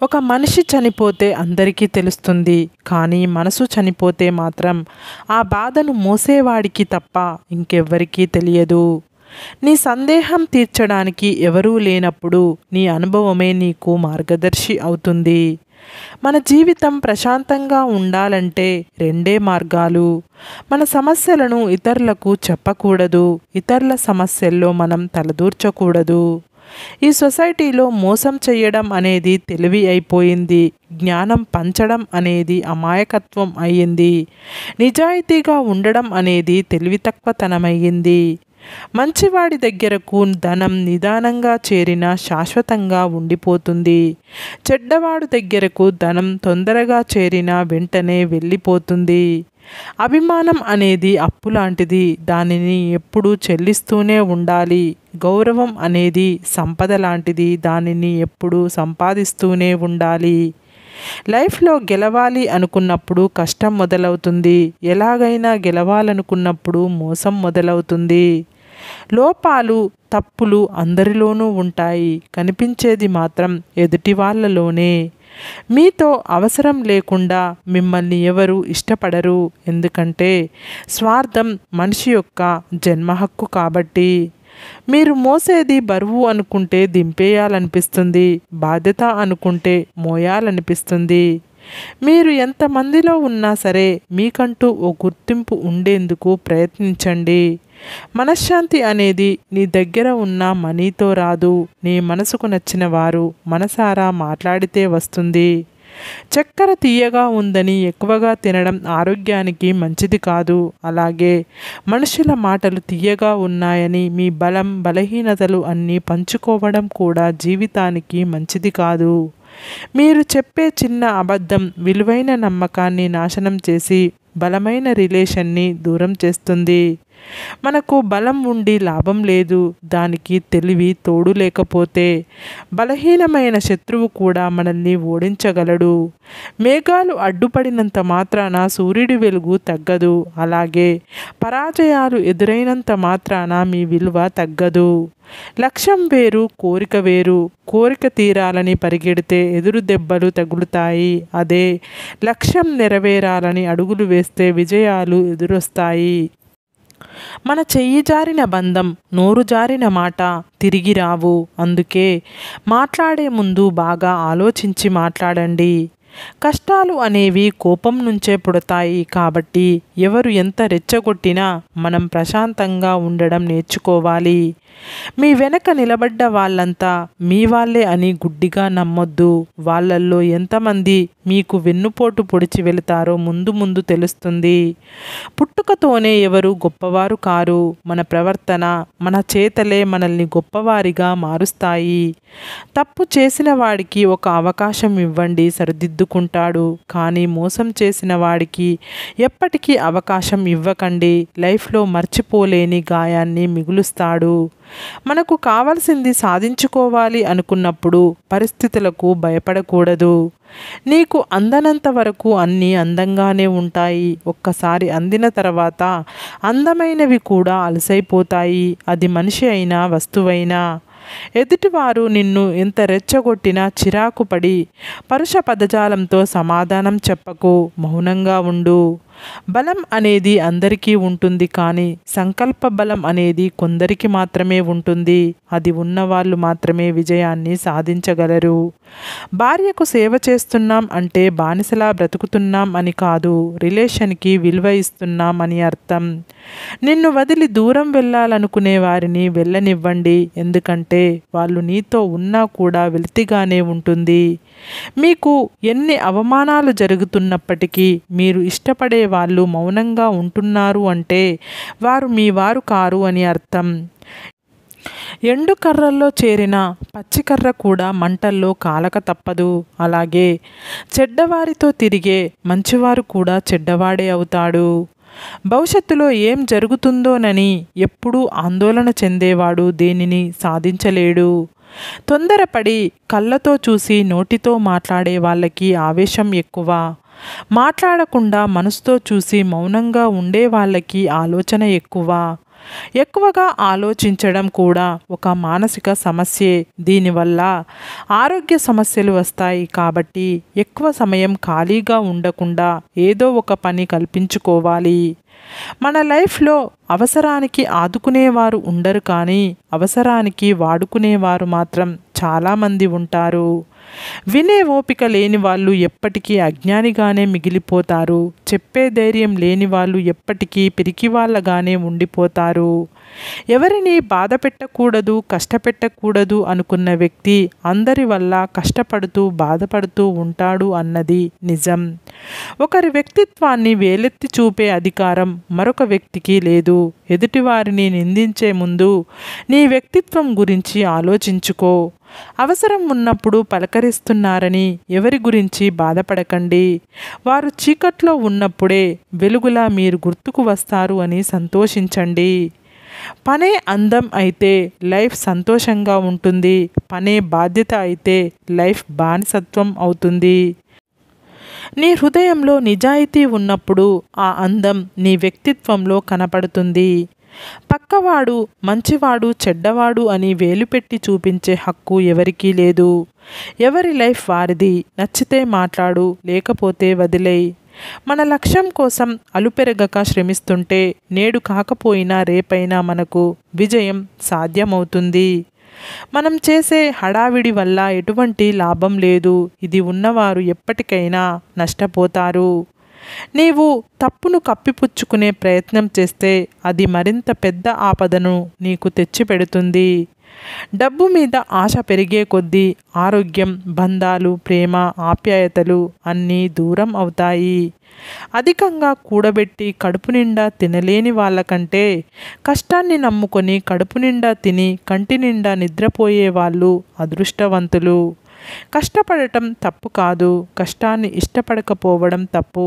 ఒక మనిషి చనిపోతే అందరికీ తెలుస్తుంది, కానీ మనసు చనిపోతే మాత్రం ఆ బాధను మోసేవాడికి తప్ప ఇంకెవ్వరికీ తెలియదు. నీ సందేహం తీర్చడానికి ఎవరూ లేనప్పుడు నీ అనుభవమే నీకు మార్గదర్శి అవుతుంది. మన జీవితం ప్రశాంతంగా ఉండాలంటే రెండే మార్గాలు. మన సమస్యలను ఇతరులకు చెప్పకూడదు, ఇతరుల సమస్యల్లో మనం తలదూర్చకూడదు. ఈ సొసైటీలో మోసం చేయడం అనేది తెలివి అయిపోయింది, జ్ఞానం పంచడం అనేది అమాయకత్వం అయ్యింది, నిజాయితీగా ఉండడం అనేది తెలివితక్కువతనమయ్యింది. మంచివాడి దగ్గరకు ధనం నిదానంగా చేరినా శాశ్వతంగా ఉండిపోతుంది. చెడ్డవాడు దగ్గరకు ధనం తొందరగా చేరినా వెంటనే వెళ్ళిపోతుంది. అభిమానం అనేది అప్పు లాంటిది, దానిని ఎప్పుడూ చెల్లిస్తూనే ఉండాలి. గౌరవం అనేది సంపద లాంటిది, దానిని ఎప్పుడూ సంపాదిస్తూనే ఉండాలి. లైఫ్లో గెలవాలి అనుకున్నప్పుడు కష్టం మొదలవుతుంది, ఎలాగైనా గెలవాలనుకున్నప్పుడు మోసం మొదలవుతుంది. లోపాలు, తప్పులు అందరిలోనూ ఉంటాయి, కనిపించేది మాత్రం ఎదుటి వాళ్ళలోనే. మీతో అవసరం లేకుండా మిమ్మల్ని ఎవరు ఇష్టపడరు, ఎందుకంటే స్వార్థం మనిషి యొక్క జన్మ హక్కు కాబట్టి. మీరు మోసేది బరువు అనుకుంటే దింపేయాలనిపిస్తుంది, బాధ్యత అనుకుంటే మోయాలనిపిస్తుంది. మీరు ఎంతమందిలో ఉన్నా సరే మీకంటూ ఓ గుర్తింపు ఉండేందుకు ప్రయత్నించండి. మనశ్శాంతి అనేది నీ దగ్గర ఉన్న మనీతో రాదు, నీ మనసుకు నచ్చిన వారు మనసారా మాట్లాడితే వస్తుంది. చక్కెర తీయగా ఉందని ఎక్కువగా తినడం ఆరోగ్యానికి మంచిది కాదు. అలాగే మనుషుల మాటలు తీయగా ఉన్నాయని మీ బలం, బలహీనతలు అన్నీ పంచుకోవడం కూడా జీవితానికి మంచిది కాదు. మీరు చెప్పే చిన్న అబద్ధం విలువైన నమ్మకాన్ని నాశనం చేసి బలమైన రిలేషన్ని దూరం చేస్తుంది. మనకు బలం ఉండి లాభం లేదు, దానికి తెలివి తోడు లేకపోతే. బలహీనమైన శత్రువు కూడా మనల్ని ఓడించగలడు. మేఘాలు అడ్డుపడినంత మాత్రాన సూర్యుడి వెలుగు తగ్గదు, అలాగే పరాజయాలు ఎదురైనంత మాత్రాన మీ విలువ తగ్గదు. లక్ష్యం వేరు, కోరిక వేరు. కోరిక తీరాలని పరిగెడితే ఎదురు దెబ్బలు తగులుతాయి, అదే లక్ష్యం నెరవేరాలని అడుగులు వేస్తే విజయాలు ఎదురొస్తాయి. మన చెయ్యి జారిన బంధం, నోరు జారిన మాట తిరిగి రావు. అందుకే మాట్లాడే ముందు బాగా ఆలోచించి మాట్లాడండి. కష్టాలు అనేవి కోపం నుంచే పుడతాయి కాబట్టి ఎవరు ఎంత రెచ్చగొట్టినా మనం ప్రశాంతంగా ఉండడం నేర్చుకోవాలి. మీ వెనక నిలబడ్డ వాళ్ళంతా మీ వాళ్ళే అని గుడ్డిగా నమ్మొద్దు. వాళ్ళల్లో ఎంతమంది మీకు వెన్నుపోటు పొడిచి వెళతారో ముందు ముందు తెలుస్తుంది. పుట్టుకతోనే ఎవరు గొప్పవారు కారు. మన ప్రవర్తన, మన చేతలే మనల్ని గొప్పవారిగా మారుస్తాయి. తప్పు చేసిన వాడికి ఒక అవకాశం ఇవ్వండి, సరిదిద్దుకుంటాడు. కానీ మోసం చేసిన వాడికి ఎప్పటికీ అవకాశం ఇవ్వకండి, లైఫ్లో మర్చిపోలేని గాయాన్ని మిగులుస్తాడు. మనకు కావాల్సింది సాధించుకోవాలి అనుకున్నప్పుడు పరిస్థితులకు భయపడకూడదు. నీకు అందనంత వరకు అన్నీ అందంగానే ఉంటాయి, ఒక్కసారి అందిన తర్వాత అందమైనవి కూడా అలసైపోతాయి, అది మనిషి అయినా వస్తువైనా. ఎదుటివారు నిన్ను ఎంత రెచ్చగొట్టినా చిరాకు పడి పరుష పదజాలంతో సమాధానం చెప్పకు, మౌనంగా ఉండు. బలం అనేది అందరికీ ఉంటుంది, కానీ సంకల్ప బలం అనేది కొందరికి మాత్రమే ఉంటుంది. అది ఉన్నవాళ్ళు మాత్రమే విజయాన్ని సాధించగలరు. భార్యకు సేవ చేస్తున్నాం అంటే బానిసలా బ్రతుకుతున్నాం అని కాదు, రిలేషన్కి విలువ ఇస్తున్నాం అని అర్థం. నిన్ను వదిలి దూరం వెళ్ళాలనుకునే వారిని వెళ్ళనివ్వండి, ఎందుకంటే వాళ్ళు నీతో ఉన్నా కూడా వెలితిగానే ఉంటుంది. మీకు ఎన్ని అవమానాలు జరుగుతున్నప్పటికీ మీరు ఇష్టపడే వాళ్ళు మౌనంగా ఉంటున్నారు అంటే వారు మీ వారు కారు అని అర్థం. ఎండు కర్రల్లో చేరిన పచ్చికర్ర కూడా మంటల్లో కాలక తప్పదు. అలాగే చెడ్డవారితో తిరిగే మంచివారు కూడా చెడ్డవాడే అవుతాడు. భవిష్యత్తులో ఏం జరుగుతుందోనని ఎప్పుడూ ఆందోళన చెందేవాడు దేనిని సాధించలేడు. తొందరపడి కళ్ళతో చూసి నోటితో మాట్లాడే వాళ్ళకి ఆవేశం ఎక్కువ. మాట్లాడకుండా మనసుతో చూసి మౌనంగా ఉండే వాళ్ళకి ఆలోచన ఎక్కువ. ఎక్కువగా ఆలోచించడం కూడా ఒక మానసిక సమస్యే. దీనివల్ల ఆరోగ్య సమస్యలు వస్తాయి. కాబట్టి ఎక్కువ సమయం ఖాళీగా ఉండకుండా ఏదో ఒక పని కల్పించుకోవాలి. మన లైఫ్లో అవసరానికి ఆదుకునేవారు ఉండరు, కానీ అవసరానికి వాడుకునేవారు మాత్రం చాలామంది ఉంటారు. వినే ఓపిక లేని వాళ్ళు ఎప్పటికీ అజ్ఞానిగానే మిగిలిపోతారు. చెప్పే ధైర్యం లేని వాళ్ళు ఎప్పటికీ పిరికివాళ్ళగానే ఉండిపోతారు. ఎవరిని బాధ పెట్టకూడదు, కష్టపెట్టకూడదు అనుకున్న వ్యక్తి అందరి వల్ల కష్టపడుతూ బాధపడుతూ ఉంటాడు అన్నది నిజం. ఒకరి వ్యక్తిత్వాన్ని వేలెత్తి చూపే అధికారం మరొక వ్యక్తికి లేదు. ఎదుటివారిని నిందించే ముందు నీ వ్యక్తిత్వం గురించి ఆలోచించుకో. అవసరం ఉన్నప్పుడు పలకరిస్తున్నారని ఎవరి గురించి బాధపడకండి. వారు చీకట్లో ఉన్నప్పుడే వెలుగులా మీరు గుర్తుకు వస్తారు అని సంతోషించండి. పనే అందం అయితే లైఫ్ సంతోషంగా ఉంటుంది. పనే బాధ్యత అయితే లైఫ్ బానిసత్వం అవుతుంది. నీ హృదయంలో నిజాయితీ ఉన్నప్పుడు ఆ అందం నీ వ్యక్తిత్వంలో కనపడుతుంది. పక్కవాడు మంచివాడు చెడ్డవాడు అని వేలుపెట్టి చూపించే హక్కు ఎవరికీ లేదు. ఎవరి లైఫ్ వారిది. నచ్చితే మాట్లాడు, లేకపోతే వదిలేయ్. మన లక్ష్యం కోసం అలుపెరగక శ్రమిస్తుంటే నేడు కాకపోయినా రేపైనా మనకు విజయం సాధ్యమవుతుంది. మనం చేసే హడావిడి వల్ల ఎటువంటి లాభం లేదు. ఇది ఉన్నవారు ఎప్పటికైనా నష్టపోతారు. నీవు తప్పును కప్పిపుచ్చుకునే ప్రయత్నం చేస్తే అది మరింత పెద్ద ఆపదను నీకు తెచ్చిపెడుతుంది. డబ్బు మీద ఆశ పెరిగే కొద్దీ ఆరోగ్యం, బంధాలు, ప్రేమ, ఆప్యాయతలు అన్నీ దూరం అవుతాయి. అధికంగా కూడబెట్టి కడుపు నిండా తినలేని వాళ్ళకంటే కష్టాన్ని నమ్ముకొని కడుపు నిండా తిని కంటి నిండా నిద్రపోయే వాళ్ళు అదృష్టవంతులు. కష్టపడటం తప్పు కాదు, కష్టాన్ని ఇష్టపడకపోవడం తప్పు.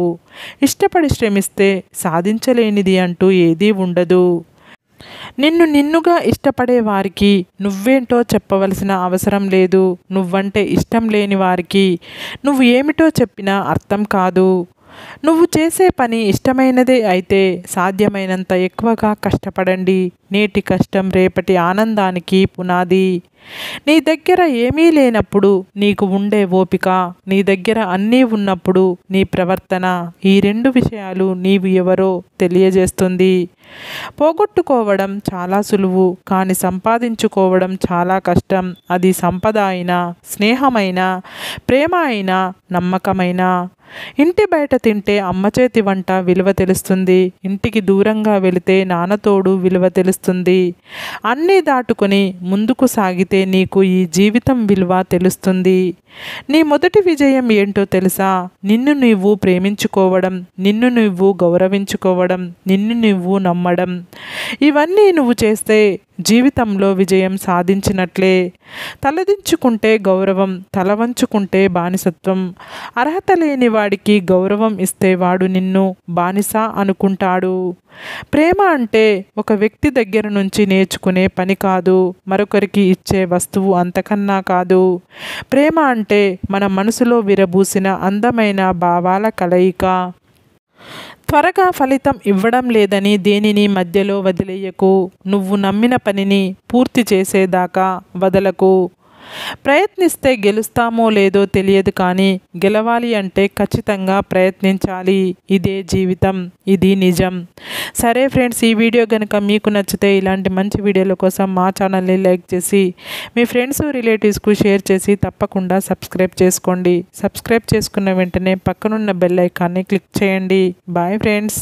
ఇష్టపడి శ్రమిస్తే సాధించలేనిది అంటూ ఏదీ ఉండదు. నిన్నుగా ఇష్టపడే వారికి నువ్వేంటో చెప్పవలసిన అవసరం లేదు. నువ్వంటే ఇష్టం లేని వారికి నువ్వు ఏమిటో చెప్పినా అర్థం కాదు. నువ్వు చేసే పని ఇష్టమైనదే అయితే సాధ్యమైనంత ఎక్కువగా కష్టపడండి. నేటి కష్టం రేపటి ఆనందానికి పునాది. నీ దగ్గర ఏమీ లేనప్పుడు నీకు ఉండే ఓపిక, నీ దగ్గర అన్నీ ఉన్నప్పుడు నీ ప్రవర్తన, ఈ రెండు విషయాలు నీవు ఎవరో తెలియజేస్తుంది. పోగొట్టుకోవడం చాలా సులువు, కానీ సంపాదించుకోవడం చాలా కష్టం. అది సంపద అయినా, స్నేహమైనా, ప్రేమ అయినా, నమ్మకమైనా. ఇంటి బయట తింటే అమ్మ చేతి వంట విలువ తెలుస్తుంది. ఇంటికి దూరంగా వెళితే నాన్నతోడు విలువ తెలుస్తుంది. అన్నీ దాటుకొని ముందుకు సాగితే నీకు ఈ జీవితం విలువ తెలుస్తుంది. నీ మొదటి విజయం ఏంటో తెలుసా? నిన్ను నువ్వు ప్రేమించుకోవడం, నిన్ను నువ్వు గౌరవించుకోవడం, నిన్ను నువ్వు నమ్మడం. ఇవన్నీ నువ్వు చేస్తే జీవితంలో విజయం సాధించినట్లే. తలదించుకుంటే గౌరవం, తల వంచుకుంటే బానిసత్వం. అర్హత లేని వాడికి గౌరవం ఇస్తే వాడు నిన్ను బానిస అనుకుంటాడు. ప్రేమ అంటే ఒక వ్యక్తి దగ్గర నుంచి నేర్చుకునే పని కాదు, మరొకరికి ఇచ్చే వస్తువు అంతకన్నా కాదు. ప్రేమ అంటే మన మనసులో విరబూసిన అందమైన భావాల కలయిక. త్వరగా ఫలితం ఇవ్వడం లేదని దేనిని మధ్యలో వదిలేయకు. నువ్వు నమ్మిన పనిని పూర్తి చేసేదాకా వదలకు. ప్రయత్నిస్తే గెలుస్తామో లేదో తెలియదు, కానీ గెలవాలి అంటే ఖచ్చితంగా ప్రయత్నించాలి. ఇదే జీవితం, ఇది నిజం. సరే ఫ్రెండ్స్, ఈ వీడియో కనుక మీకు నచ్చితే ఇలాంటి మంచి వీడియోల కోసం మా ఛానల్ని లైక్ చేసి మీ ఫ్రెండ్స్ రిలేటివ్స్కు షేర్ చేసి తప్పకుండా సబ్స్క్రైబ్ చేసుకోండి. సబ్స్క్రైబ్ చేసుకున్న వెంటనే పక్కనున్న బెల్ ఐకాన్ని క్లిక్ చేయండి. Bye friends.